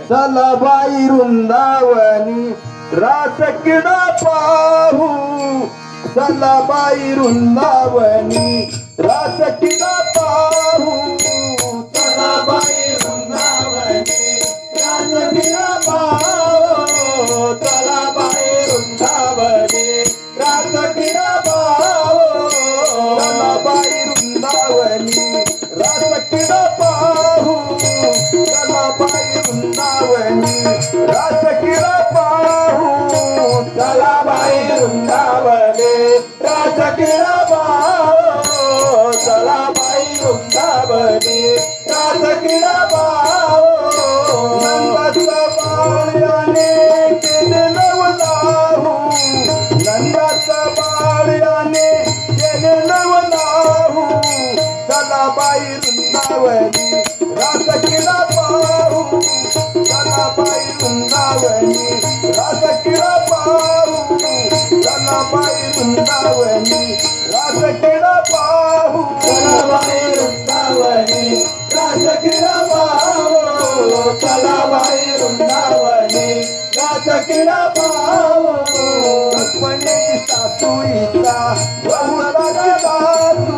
चला बाई वृंदावनी रास क्रीडा पाहू. चला बाई वृंदावनी रास क्रीडा पाहू. चला बाई वृंदावनी रास क्रीडा पाहू. चला बाई वृंदावनी रास क्रीडा पाहू. चला बाई वृंदावनी रास क्रीडा पाहू. चला बाई वृंदावनी रास क्रीडा पाहू. चला बाई वृंदावनी रास क्रीडा पाहू. चला बाई वृंदावनी रास क्रीडा पाहू. नंदाचं बाळ्याने केले नवलाहू. नंदाचं बाळ्याने केले नवलाहू. चला बाई वृंदावनी रास क्रीडा पाहू. चला बाई वृंदावनी रास क्रीडा पाहू. चला बाई वृंदावनी रास क्रीडा पाहू. चला बाई वृंदावनी रास क्रीडा पाहू. चला बाई वृंदावनी रास क्रीडा पाहू. कल्पनेची सासूईचा बहुताची दातू.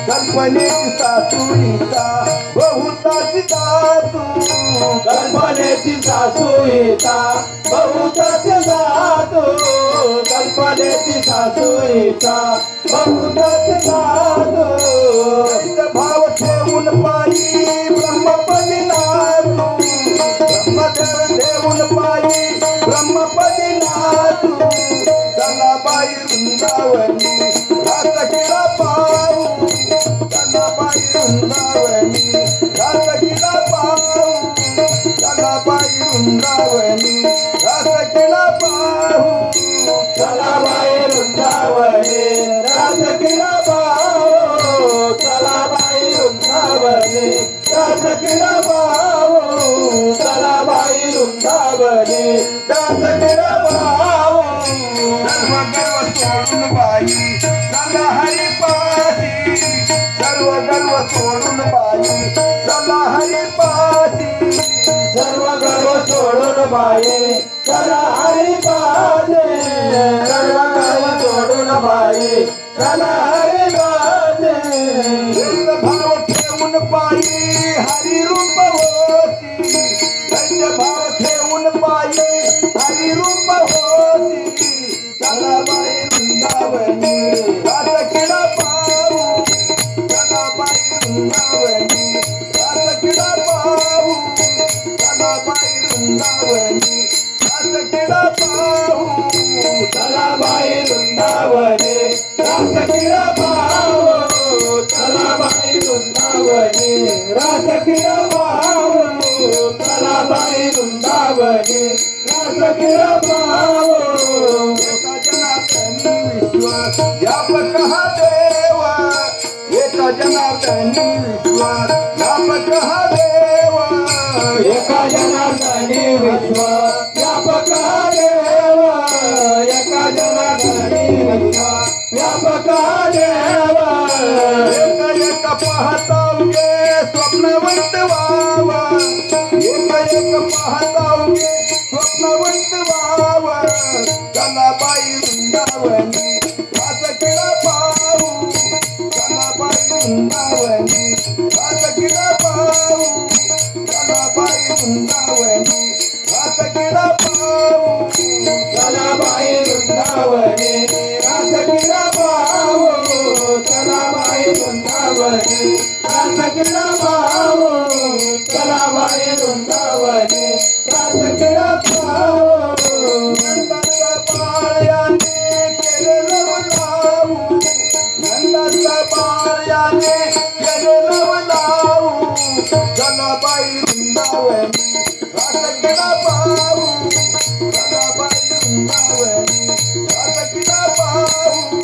कल्पनेची सासूईचा बहुताची दातू. कल्पनेची सासूईचा बहुताची दातू. कल्पनेची सासूईचा बहुताची दातू. भाव ठेवून पायी ब्रह्मपदी नातू. ब्रह्मदेव ठेवून पायी ब्रह्मपदी नातू. चला बाई वृंदावनी रास क्रीडा पाहू. चला बाई वृंदावनी रास क्रीडा पाहू. चला बाई वृंदावनी रास क्रीडा पाहू. चला बाई वृंदावनी रास क्रीडा पाहू. चला बाई वृंदावनी रास क्रीडा पाहू. चला बाई वृंदावनी रास क्रीडा पाहू. सर्व गर्व सोडून बाई चला हरिपाशी. सर्व गर्व सोडून बाई चला हरिपाशी. सर्व गर्व सोडून बाई चला हरिपाशी. सर्व गर्व सोडून बाई चला हरिपाशी. भाव ठेवून पायी हरिरूप होती. भाव ठेवून पायी हरिरूप होती. चला बाई वृंदावनी रास क्रीडा पाहू. चला बाई वृंदावनी रास क्रीडा पाहू. चला बाई वृंदावनी रास क्रीडा पाहू. चला बाई वृंदावनी रास क्रीडा पाहू. चला बाई वृंदावनी रास क्रीडा पाहू. चला बाई वृंदावनी रास क्रीडा पाहू. एका जनार्दनी विश्वास व्यापक हा देवा. एका जनार्दनी विश्वास व्यापक हा देवा. एका जनार्दनी विश्वास व्यापक हा देवा. एका जनार्दनी विश्वास व्यापक हा देवा. एक एक पाहतावगे स्वप्नवंत व्हावा. एक एक पाहतावगे स्वप्नवंत व्हावा. चला बाई वृंदावनी रास क्रीडा पाहू. चला बाई वृंदावनी रास क्रीडा पाहू. चला बाई वृंदावनी रास क्रीडा पाहू. चला बाई वृंदावनी रास क्रीडा पाहू. चला बाई वृंदावनी रास क्रीडा पाहू. चला बाई वृंदावनी रास क्रीडा पाहू. नंदाचं बाळ्याने केले नवलाहू. नंदाचं बाळ्याने केले नवलाहू. चला बाई वृंदावनी रास क्रीडा पाहू. चला बाई वृंदावनी रास क्रीडा पाहू.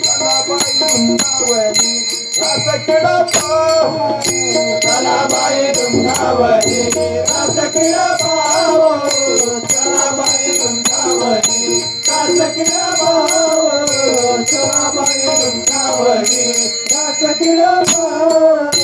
चला बाई वृंदावनी रास क्रीडा पाहू. चला बाई वृंदावनी रास क्रीडा पाहू. चला बाई वृंदावनी रास क्रीडा पाहू. चला बाई वृंदावनी रास क्रीडा पाहू.